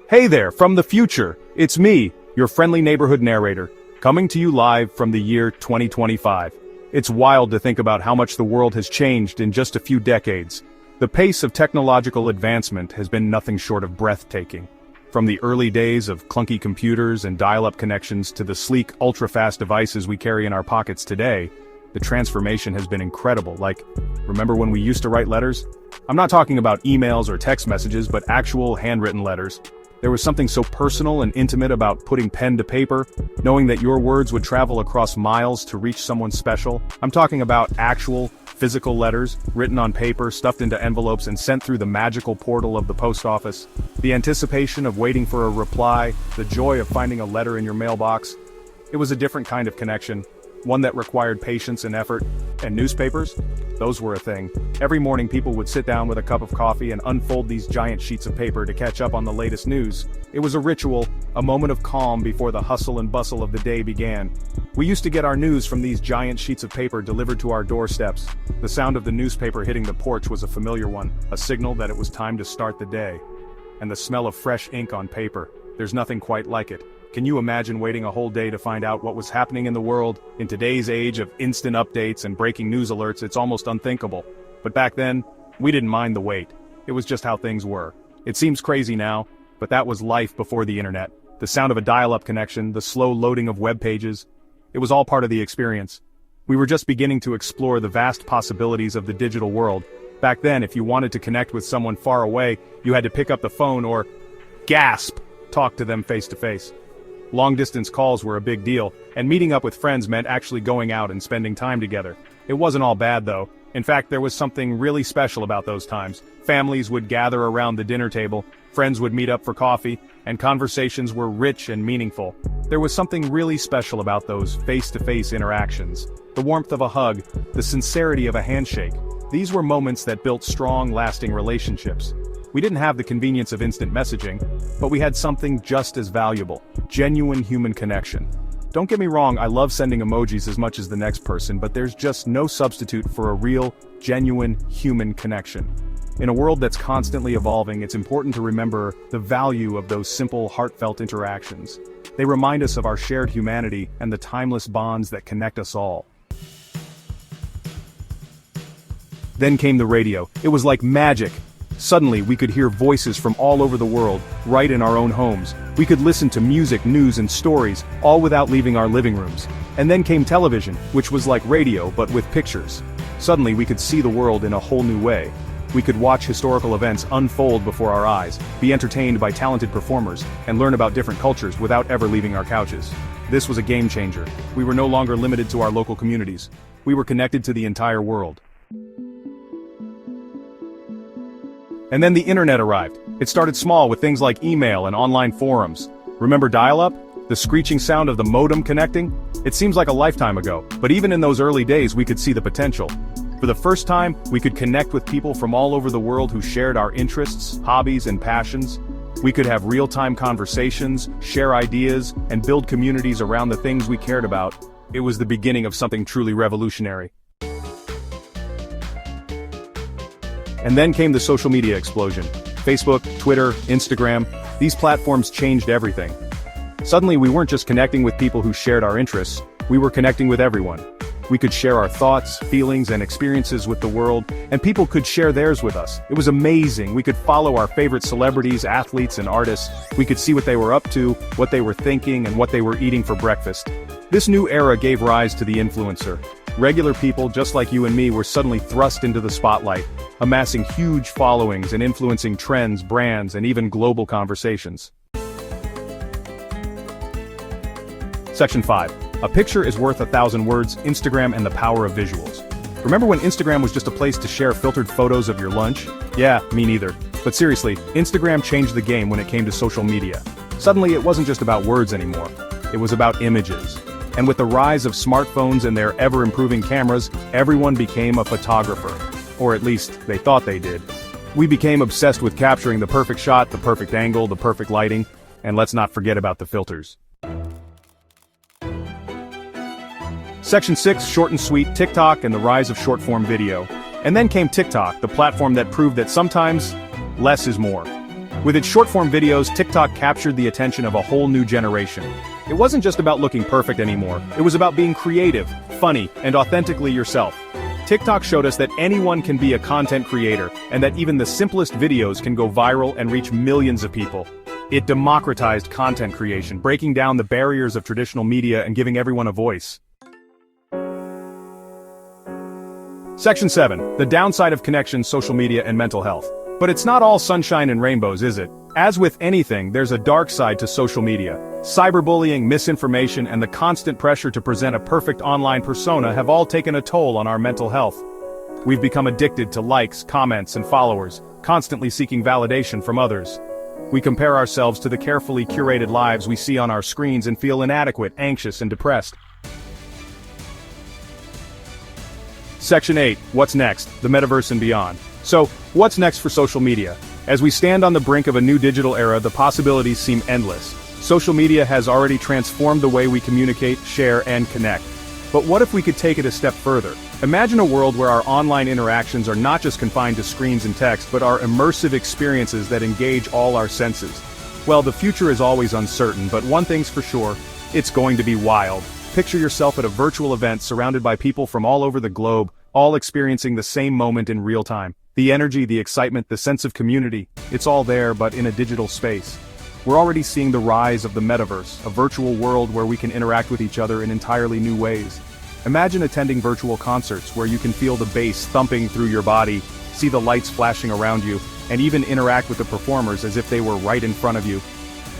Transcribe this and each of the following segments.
Hey there, from the future, it's me, your friendly neighborhood narrator, coming to you live from the year 2025. It's wild to think about how much the world has changed in just a few decades. The pace of technological advancement has been nothing short of breathtaking. From the early days of clunky computers and dial-up connections to the sleek, ultra-fast devices we carry in our pockets today, the transformation has been incredible. Like, remember when we used to write letters? I'm not talking about emails or text messages, but actual handwritten letters. There was something so personal and intimate about putting pen to paper, knowing that your words would travel across miles to reach someone special. I'm talking about actual, physical letters, written on paper, stuffed into envelopes and sent through the magical portal of the post office. The anticipation of waiting for a reply, the joy of finding a letter in your mailbox. It was a different kind of connection, one that required patience and effort. And newspapers? Those were a thing. Every morning people would sit down with a cup of coffee and unfold these giant sheets of paper to catch up on the latest news. It was a ritual, a moment of calm before the hustle and bustle of the day began. We used to get our news from these giant sheets of paper delivered to our doorsteps. The sound of the newspaper hitting the porch was a familiar one, a signal that it was time to start the day. And the smell of fresh ink on paper, there's nothing quite like it. Can you imagine waiting a whole day to find out what was happening in the world? In today's age of instant updates and breaking news alerts, it's almost unthinkable. But back then, we didn't mind the wait. It was just how things were. It seems crazy now, but that was life before the internet. The sound of a dial-up connection, the slow loading of web pages. It was all part of the experience. We were just beginning to explore the vast possibilities of the digital world. Back then, if you wanted to connect with someone far away, you had to pick up the phone or, gasp, talk to them face to face. Long-distance calls were a big deal, and meeting up with friends meant actually going out and spending time together. It wasn't all bad though. In fact, there was something really special about those times. Families would gather around the dinner table, friends would meet up for coffee, and conversations were rich and meaningful. There was something really special about those face-to-face interactions. The warmth of a hug, the sincerity of a handshake. These were moments that built strong, lasting relationships. We didn't have the convenience of instant messaging, but we had something just as valuable: genuine human connection. Don't get me wrong, I love sending emojis as much as the next person, but there's just no substitute for a real, genuine human connection. In a world that's constantly evolving, it's important to remember the value of those simple, heartfelt interactions. They remind us of our shared humanity and the timeless bonds that connect us all. Then came the radio. It was like magic. Suddenly, we could hear voices from all over the world, right in our own homes. We could listen to music, news, and stories, all without leaving our living rooms. And then came television, which was like radio, but with pictures. Suddenly, we could see the world in a whole new way. We could watch historical events unfold before our eyes, be entertained by talented performers, and learn about different cultures without ever leaving our couches. This was a game changer. We were no longer limited to our local communities. We were connected to the entire world. And then the internet arrived. It started small with things like email and online forums. Remember dial-up? The screeching sound of the modem connecting? It seems like a lifetime ago, but even in those early days we could see the potential. For the first time, we could connect with people from all over the world who shared our interests, hobbies, and passions. We could have real-time conversations, share ideas, and build communities around the things we cared about. It was the beginning of something truly revolutionary. And then came the social media explosion. Facebook, Twitter, Instagram, these platforms changed everything. Suddenly we weren't just connecting with people who shared our interests, we were connecting with everyone. We could share our thoughts, feelings, and experiences with the world, and people could share theirs with us. It was amazing. We could follow our favorite celebrities, athletes, and artists. We could see what they were up to, what they were thinking, and what they were eating for breakfast. This new era gave rise to the influencer. Regular people, just like you and me, were suddenly thrust into the spotlight, amassing huge followings and influencing trends, brands, and even global conversations. Section 5. A picture is worth 1,000 words, Instagram and the power of visuals. Remember when Instagram was just a place to share filtered photos of your lunch? Yeah, me neither. But seriously, Instagram changed the game when it came to social media. Suddenly it wasn't just about words anymore. It was about images. And with the rise of smartphones and their ever-improving cameras, everyone became a photographer. Or at least, they thought they did. We became obsessed with capturing the perfect shot, the perfect angle, the perfect lighting, and let's not forget about the filters. Section 6, short and sweet, TikTok and the rise of short-form video. And then came TikTok, the platform that proved that sometimes, less is more. With its short-form videos, TikTok captured the attention of a whole new generation. It wasn't just about looking perfect anymore, it was about being creative, funny, and authentically yourself. TikTok showed us that anyone can be a content creator, and that even the simplest videos can go viral and reach millions of people. It democratized content creation, breaking down the barriers of traditional media and giving everyone a voice. Section 7. The downside of connection, social media, and mental health. But it's not all sunshine and rainbows, is it? As with anything, there's a dark side to social media. Cyberbullying, misinformation, and the constant pressure to present a perfect online persona have all taken a toll on our mental health. We've become addicted to likes, comments, and followers, constantly seeking validation from others. We compare ourselves to the carefully curated lives we see on our screens and feel inadequate, anxious, and depressed. Section 8. What's next? The Metaverse and Beyond. So, what's next for social media? As we stand on the brink of a new digital era, the possibilities seem endless. Social media has already transformed the way we communicate, share, and connect. But what if we could take it a step further? Imagine a world where our online interactions are not just confined to screens and text, but are immersive experiences that engage all our senses. Well, the future is always uncertain, but one thing's for sure, it's going to be wild. Picture yourself at a virtual event surrounded by people from all over the globe, all experiencing the same moment in real time. The energy, the excitement, the sense of community, it's all there, but in a digital space. We're already seeing the rise of the metaverse, a virtual world where we can interact with each other in entirely new ways. Imagine attending virtual concerts where you can feel the bass thumping through your body, see the lights flashing around you, and even interact with the performers as if they were right in front of you.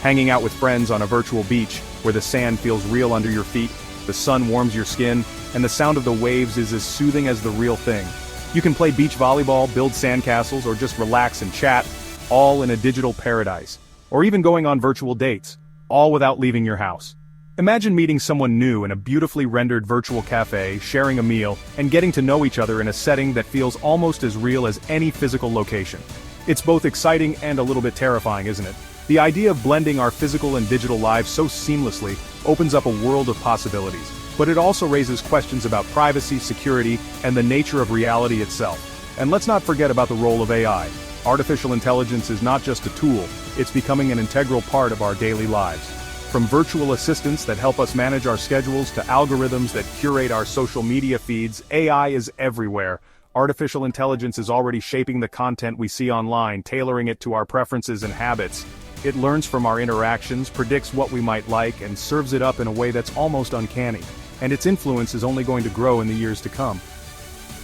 Hanging out with friends on a virtual beach, where the sand feels real under your feet, the sun warms your skin, and the sound of the waves is as soothing as the real thing. You can play beach volleyball, build sandcastles, or just relax and chat, all in a digital paradise. Or even going on virtual dates, all without leaving your house. Imagine meeting someone new in a beautifully rendered virtual cafe, sharing a meal, and getting to know each other in a setting that feels almost as real as any physical location. It's both exciting and a little bit terrifying, isn't it? The idea of blending our physical and digital lives so seamlessly opens up a world of possibilities. But it also raises questions about privacy, security, and the nature of reality itself. And let's not forget about the role of AI. Artificial intelligence is not just a tool, it's becoming an integral part of our daily lives. From virtual assistants that help us manage our schedules to algorithms that curate our social media feeds, AI is everywhere. Artificial intelligence is already shaping the content we see online, tailoring it to our preferences and habits. It learns from our interactions, predicts what we might like, and serves it up in a way that's almost uncanny. And its influence is only going to grow in the years to come.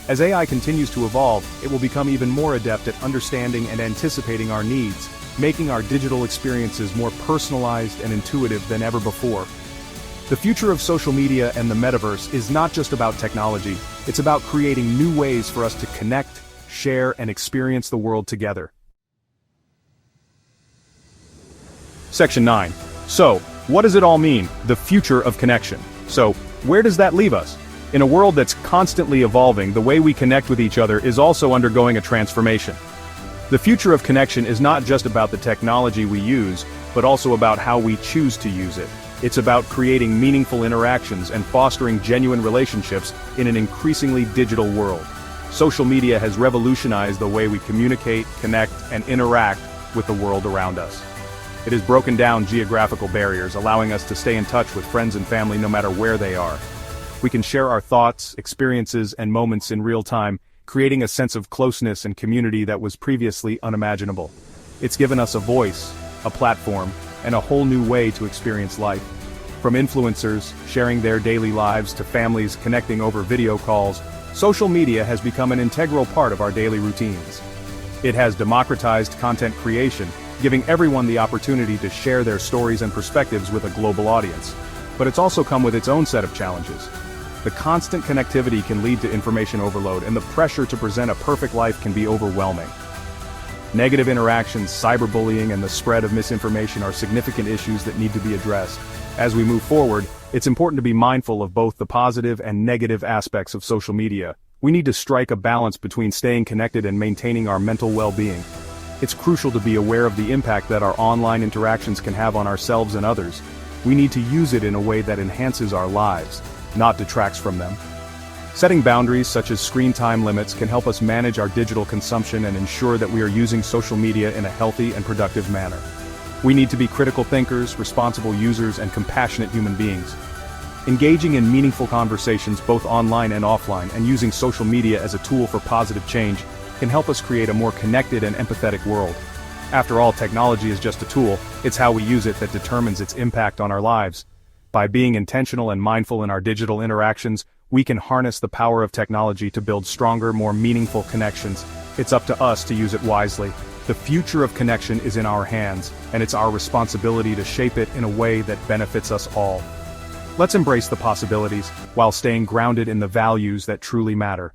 As AI continues to evolve, it will become even more adept at understanding and anticipating our needs, making our digital experiences more personalized and intuitive than ever before. The future of social media and the metaverse is not just about technology, it's about creating new ways for us to connect, share, and experience the world together. Section 9. So, what does it all mean? The future of connection. So, where does that leave us? In a world that's constantly evolving, the way we connect with each other is also undergoing a transformation. The future of connection is not just about the technology we use, but also about how we choose to use it. It's about creating meaningful interactions and fostering genuine relationships in an increasingly digital world. Social media has revolutionized the way we communicate, connect, and interact with the world around us. It has broken down geographical barriers, allowing us to stay in touch with friends and family no matter where they are. We can share our thoughts, experiences, and moments in real time, creating a sense of closeness and community that was previously unimaginable. It's given us a voice, a platform, and a whole new way to experience life. From influencers sharing their daily lives to families connecting over video calls, social media has become an integral part of our daily routines. It has democratized content creation, giving everyone the opportunity to share their stories and perspectives with a global audience. But it's also come with its own set of challenges. The constant connectivity can lead to information overload, and the pressure to present a perfect life can be overwhelming. Negative interactions, cyberbullying, and the spread of misinformation are significant issues that need to be addressed. As we move forward, it's important to be mindful of both the positive and negative aspects of social media. We need to strike a balance between staying connected and maintaining our mental well-being. It's crucial to be aware of the impact that our online interactions can have on ourselves and others. We need to use it in a way that enhances our lives, not detracts from them. Setting boundaries such as screen time limits can help us manage our digital consumption and ensure that we are using social media in a healthy and productive manner. We need to be critical thinkers, responsible users, and compassionate human beings. Engaging in meaningful conversations both online and offline and using social media as a tool for positive change can help us create a more connected and empathetic world. After all, technology is just a tool, it's how we use it that determines its impact on our lives. By being intentional and mindful in our digital interactions, we can harness the power of technology to build stronger, more meaningful connections. It's up to us to use it wisely. The future of connection is in our hands, and it's our responsibility to shape it in a way that benefits us all. Let's embrace the possibilities, while staying grounded in the values that truly matter.